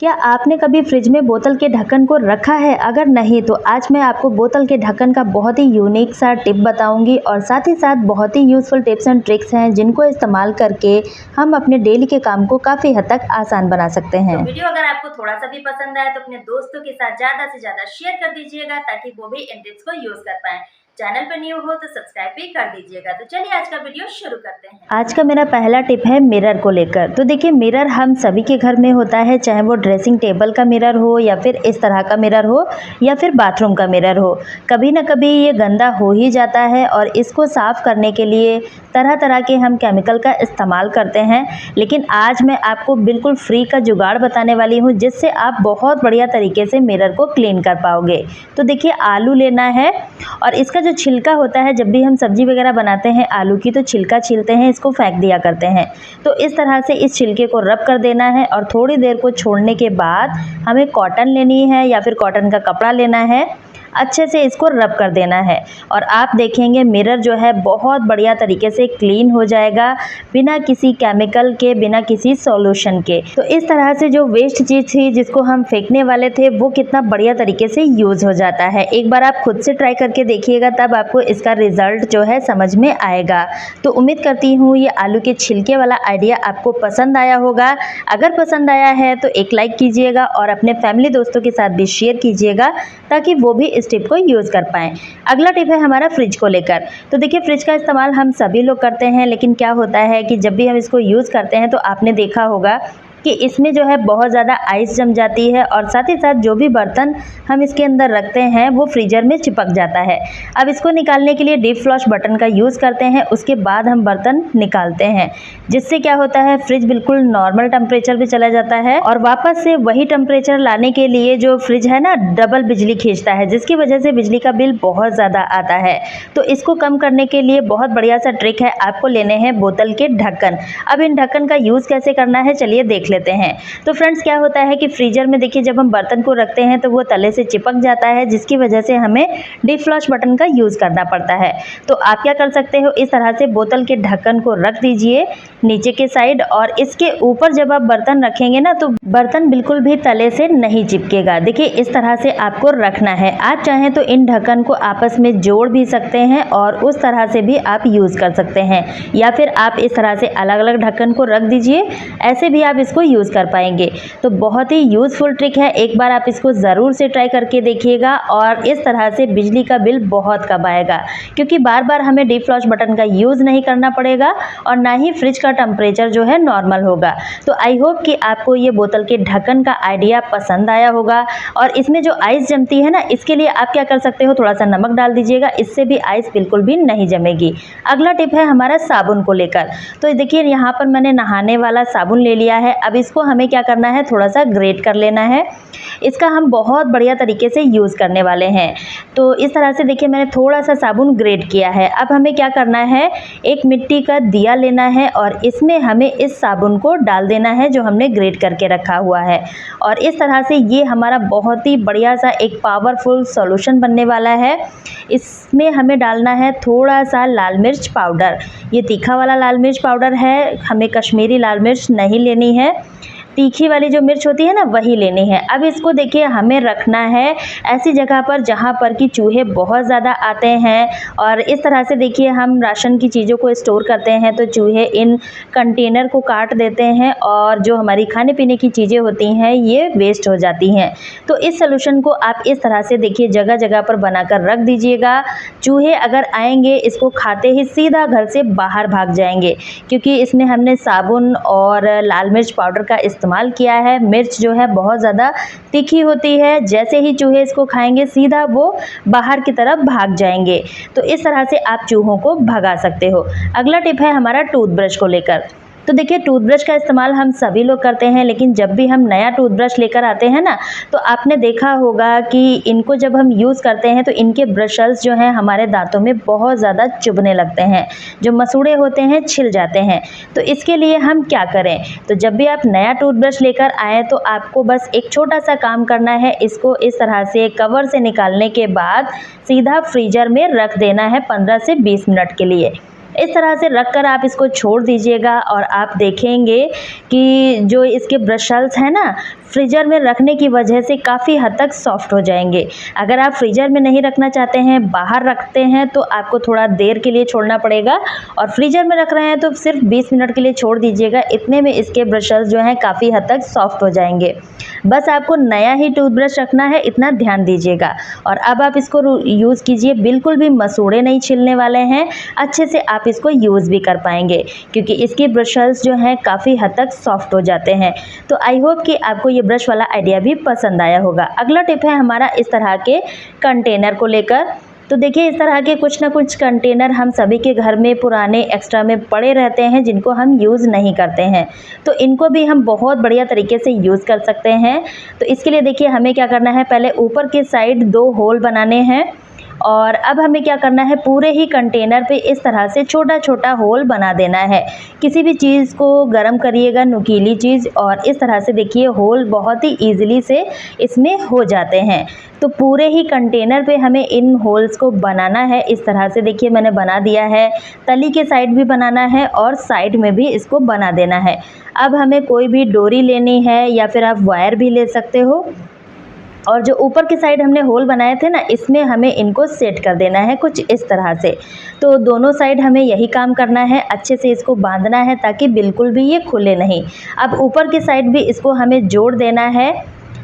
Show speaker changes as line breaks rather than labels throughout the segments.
क्या आपने कभी फ्रिज में बोतल के ढक्कन को रखा है? अगर नहीं तो आज मैं आपको बोतल के ढक्कन का बहुत ही यूनिक सा टिप बताऊंगी और साथ ही साथ बहुत ही यूज़फुल टिप्स एंड ट्रिक्स हैं जिनको इस्तेमाल करके हम अपने डेली के काम को काफ़ी हद तक आसान बना सकते हैं।
तो वीडियो अगर आपको थोड़ा सा भी पसंद आए तो अपने दोस्तों के साथ ज्यादा से ज्यादा शेयर कर दीजिएगा ताकि वो भी इन टिप्स को यूज कर पाए। चैनल पर न्यू हो तो सब्सक्राइब भी कर दीजिएगा। तो चलिए आज का वीडियो शुरू करते हैं।
आज का मेरा पहला टिप है मिरर को लेकर। तो देखिए मिरर हम सभी के घर में होता है, चाहे वो ड्रेसिंग टेबल का मिरर हो या फिर इस तरह का मिरर हो या फिर बाथरूम का मिरर हो। कभी ना कभी ये गंदा हो ही जाता है और इसको साफ़ करने के लिए तरह तरह के हम केमिकल का इस्तेमाल करते हैं, लेकिन आज मैं आपको बिल्कुल फ्री का जुगाड़ बताने वाली हूँ जिससे आप बहुत बढ़िया तरीके से मिरर को क्लीन कर पाओगे। तो देखिए आलू लेना है और इसका जो छिलका होता है, जब भी हम सब्जी वगैरह बनाते हैं आलू की तो छिलका छीलते हैं, इसको फेंक दिया करते हैं। तो इस तरह से इस छिलके को रब कर देना है और थोड़ी देर को छोड़ने के बाद हमें कॉटन लेनी है या फिर कॉटन का कपड़ा लेना है, अच्छे से इसको रब कर देना है और आप देखेंगे मिरर जो है बहुत बढ़िया तरीके से क्लीन हो जाएगा, बिना किसी केमिकल के, बिना किसी सॉल्यूशन के। तो इस तरह से जो वेस्ट चीज़ थी जिसको हम फेंकने वाले थे वो कितना बढ़िया तरीके से यूज़ हो जाता है। एक बार आप खुद से ट्राई करके देखिएगा, तब आपको इसका रिजल्ट जो है समझ में आएगा। तो उम्मीद करती हूँ ये आलू के छिलके वाला आइडिया आपको पसंद आया होगा। अगर पसंद आया है तो एक लाइक कीजिएगा और अपने फैमिली दोस्तों के साथ भी शेयर कीजिएगा ताकि वो भी इस टिप को यूज़ कर पाएँ। अगला टिप है हमारा फ्रिज को लेकर। तो देखिए फ्रिज का इस्तेमाल हम सभी लोग करते हैं, लेकिन क्या होता है कि जब भी हम इसको यूज़ करते हैं तो आपने देखा होगा कि इसमें जो है बहुत ज़्यादा आइस जम जाती है और साथ ही साथ जो भी बर्तन हम इसके अंदर रखते हैं वो फ्रीजर में चिपक जाता है। अब इसको निकालने के लिए डीप फ्लॉश बटन का यूज़ करते हैं, उसके बाद हम बर्तन निकालते हैं, जिससे क्या होता है फ्रिज बिल्कुल नॉर्मल टेम्परेचर पे चला जाता है और वापस से वही टेम्परेचर लाने के लिए जो फ्रिज है ना डबल बिजली खींचता है, जिसकी वजह से बिजली का बिल बहुत ज़्यादा आता है। तो इसको कम करने के लिए बहुत बढ़िया सा ट्रिक है, आपको लेने हैं बोतल के ढक्कन। अब इन ढक्कन का यूज़ कैसे करना है चलिए देख लेते हैं। तो फ्रेंड्स क्या होता है कि फ्रीजर में देखिए जब हम बर्तन को रखते हैं तो वो तले से चिपक जाता है, जिसकी वजह से हमें डीप फ्लॉश बटन का यूज़ करना पड़ता है। तो आप क्या कर सकते हो, इस तरह से बोतल के ढक्कन को रख दीजिए नीचे के साइड और इसके ऊपर जब आप बर्तन रखेंगे ना तो बर्तन बिल्कुल भी तले से नहीं चिपकेगा। देखिए इस तरह से आपको रखना है। आप चाहें तो इन ढक्कन को आपस में जोड़ भी सकते हैं और उस तरह से भी आप यूज़ कर सकते हैं, या फिर आप इस तरह से अलग अलग ढक्कन को रख दीजिए, ऐसे भी आप इसको यूज़ कर पाएंगे। तो बहुत ही यूज़फुल ट्रिक है, एक बार आप इसको ज़रूर से ट्राई करके देखिएगा और इस तरह से बिजली का बिल बहुत कम आएगा, क्योंकि बार बार हमें डीप फ्लॉश बटन का यूज़ नहीं करना पड़ेगा और ना ही फ्रिज का टेम्परेचर जो है नॉर्मल होगा। तो आई होप कि आपको ये बोतल के ढक्कन का आइडिया पसंद आया होगा। और इसमें जो आइस जमती है ना, इसके लिए आप क्या कर सकते हो, थोड़ा सा नमक डाल दीजिएगा, इससे भी आइस बिल्कुल भी नहीं जमेगी। अगला टिप है हमारा साबुन को लेकर। तो देखिए यहाँ पर मैंने नहाने वाला साबुन ले लिया है। अब इसको हमें क्या करना है, थोड़ा सा ग्रेट कर लेना है। इसका हम बहुत बढ़िया तरीके से यूज़ करने वाले हैं। तो इस तरह से देखिए मैंने थोड़ा सा साबुन ग्रेट किया है। अब हमें क्या करना है, एक मिट्टी का दिया लेना है और इसमें हमें इस साबुन को डाल देना है जो हमने ग्रेट करके रखा हुआ है। और इस तरह से ये हमारा बहुत ही बढ़िया सा एक पावरफुल सॉल्यूशन बनने वाला है। इसमें हमें डालना है थोड़ा सा लाल मिर्च पाउडर। ये तीखा वाला लाल मिर्च पाउडर है, हमें कश्मीरी लाल मिर्च नहीं लेनी है, तीखी वाली जो मिर्च होती है ना वही लेनी है। अब इसको देखिए हमें रखना है ऐसी जगह पर जहाँ पर कि चूहे बहुत ज़्यादा आते हैं। और इस तरह से देखिए हम राशन की चीज़ों को स्टोर करते हैं तो चूहे इन कंटेनर को काट देते हैं और जो हमारी खाने पीने की चीज़ें होती हैं ये वेस्ट हो जाती हैं। तो इस सोल्यूशन को आप इस तरह से देखिए जगह जगह पर बनाकर रख दीजिएगा। चूहे अगर आएंगे इसको खाते ही सीधा घर से बाहर भाग जाएंगे, क्योंकि इसमें हमने साबुन और लाल मिर्च पाउडर का इस्तेमाल किया है। मिर्च जो है बहुत ज़्यादा तीखी होती है, जैसे ही चूहे इसको खाएंगे सीधा वो बाहर की तरफ भाग जाएंगे। तो इस तरह से आप चूहों को भगा सकते हो। अगला टिप है हमारा टूथब्रश को लेकर। तो देखिए टूथब्रश का इस्तेमाल हम सभी लोग करते हैं, लेकिन जब भी हम नया टूथब्रश लेकर आते हैं ना तो आपने देखा होगा कि इनको जब हम यूज़ करते हैं तो इनके ब्रशल्स जो हैं हमारे दांतों में बहुत ज़्यादा चुभने लगते हैं, जो मसूड़े होते हैं छिल जाते हैं। तो इसके लिए हम क्या करें, तो जब भी आप नया टूथब्रश लेकर आएँ तो आपको बस एक छोटा सा काम करना है, इसको इस तरह से कवर से निकालने के बाद सीधा फ्रीजर में रख देना है 15 से 20 मिनट के लिए। इस तरह से रखकर आप इसको छोड़ दीजिएगा और आप देखेंगे कि जो इसके ब्रशल्स हैं ना फ्रीज़र में रखने की वजह से काफ़ी हद तक सॉफ्ट हो जाएंगे। अगर आप फ्रीज़र में नहीं रखना चाहते हैं, बाहर रखते हैं, तो आपको थोड़ा देर के लिए छोड़ना पड़ेगा, और फ्रीज़र में रख रहे हैं तो सिर्फ 20 मिनट के लिए छोड़ दीजिएगा। इतने में इसके ब्रशेस जो हैं काफ़ी हद तक सॉफ्ट हो जाएंगे। बस आपको नया ही टूथब्रश रखना है, इतना ध्यान दीजिएगा। और अब आप इसको यूज़ कीजिए, बिल्कुल भी मसूड़े नहीं छिलने वाले हैं, अच्छे से आप इसको यूज़ भी कर पाएंगे, क्योंकि इसके ब्रशेस जो हैं काफ़ी हद तक सॉफ्ट हो जाते हैं। तो आई होप कि आपको ये ब्रश वाला आइडिया भी पसंद आया होगा। अगला टिप है हमारा इस तरह के कंटेनर को लेकर। तो देखिए, इस तरह के कुछ ना कुछ कंटेनर हम सभी के घर में पुराने एक्स्ट्रा में पड़े रहते हैं, जिनको हम यूज़ नहीं करते हैं। तो इनको भी हम बहुत बढ़िया तरीके से यूज़ कर सकते हैं। तो इसके लिए देखिए, हमें क्या करना है, पहले ऊपर के साइड 2 होल बनाने हैं, और अब हमें क्या करना है, पूरे ही कंटेनर पे इस तरह से छोटा छोटा होल बना देना है। किसी भी चीज़ को गर्म करिएगा, नुकीली चीज़, और इस तरह से देखिए होल बहुत ही ईजिली से इसमें हो जाते हैं। तो पूरे ही कंटेनर पे हमें इन होल्स को बनाना है। इस तरह से देखिए मैंने बना दिया है। तली के साइड भी बनाना है और साइड में भी इसको बना देना है। अब हमें कोई भी डोरी लेनी है, या फिर आप वायर भी ले सकते हो, और जो ऊपर की साइड हमने होल बनाए थे ना, इसमें हमें इनको सेट कर देना है कुछ इस तरह से। तो दोनों साइड हमें यही काम करना है, अच्छे से इसको बांधना है ताकि बिल्कुल भी ये खुले नहीं। अब ऊपर की साइड भी इसको हमें जोड़ देना है,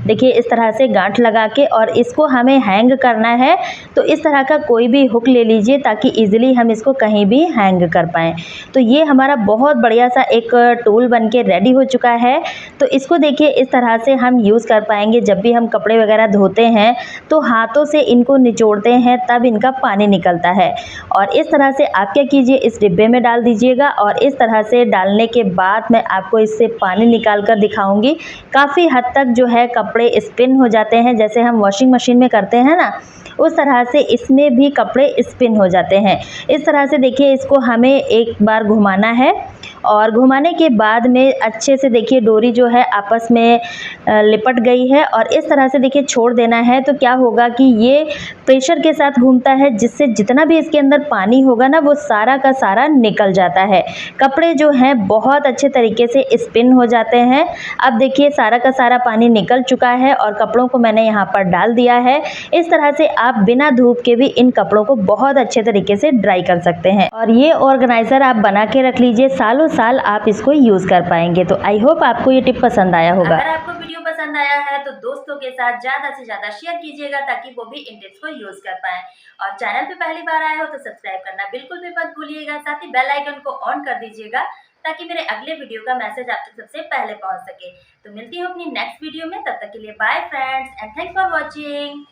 देखिए इस तरह से गांठ लगा के, और इसको हमें हैंग करना है। तो इस तरह का कोई भी हुक ले लीजिए ताकि इजीली हम इसको कहीं भी हैंग कर पाएँ। तो ये हमारा बहुत बढ़िया सा एक टूल बन के रेडी हो चुका है। तो इसको देखिए इस तरह से हम यूज़ कर पाएंगे। जब भी हम कपड़े वगैरह धोते हैं तो हाथों से इनको निचोड़ते हैं, तब इनका पानी निकलता है। और इस तरह से आप क्या कीजिए, इस डिब्बे में डाल दीजिएगा, और इस तरह से डालने के बाद मैं आपको इससे पानी निकाल कर दिखाऊंगी। काफ़ी हद तक जो है कपड़े स्पिन हो जाते हैं, जैसे हम वॉशिंग मशीन में करते हैं ना, उस तरह से इसमें भी कपड़े स्पिन हो जाते हैं। इस तरह से देखिए इसको हमें एक बार घुमाना है, और घुमाने के बाद में अच्छे से देखिए डोरी जो है आपस में लिपट गई है, और इस तरह से देखिए छोड़ देना है। तो क्या होगा कि ये प्रेशर के साथ घूमता है, जिससे जितना भी इसके अंदर पानी होगा ना, वो सारा का सारा निकल जाता है। कपड़े जो हैं बहुत अच्छे तरीके से स्पिन हो जाते हैं। अब देखिए सारा का सारा पानी निकल चुका है, और कपड़ों को मैंने यहाँ पर डाल दिया है। इस तरह से आप बिना धूप के भी इन कपड़ों को बहुत अच्छे तरीके से ड्राई कर सकते हैं, और ये ऑर्गेनाइजर आप बना के रख लीजिए, सालों साल आप इसको यूज कर पाएंगे। तो आई होप आपको ये टिप पसंद आया होगा।
अगर आपको वीडियो पसंद आया है तो दोस्तों के साथ ज्यादा से ज्यादा शेयर कीजिएगा, ताकि वो भी इन टिप्स को यूज कर पाए। और चैनल पे पहली बार आए हो तो सब्सक्राइब करना बिल्कुल भी मत भूलिएगा, साथ ही बेल आइकन को ऑन कर दीजिएगा, ताकि मेरे अगले वीडियो का मैसेज आप तक सबसे पहले पहुंच सके। तो मिलती हूँ अपनी नेक्स्ट वीडियो में, तब तक के लिए bye friends, and thanks for watching.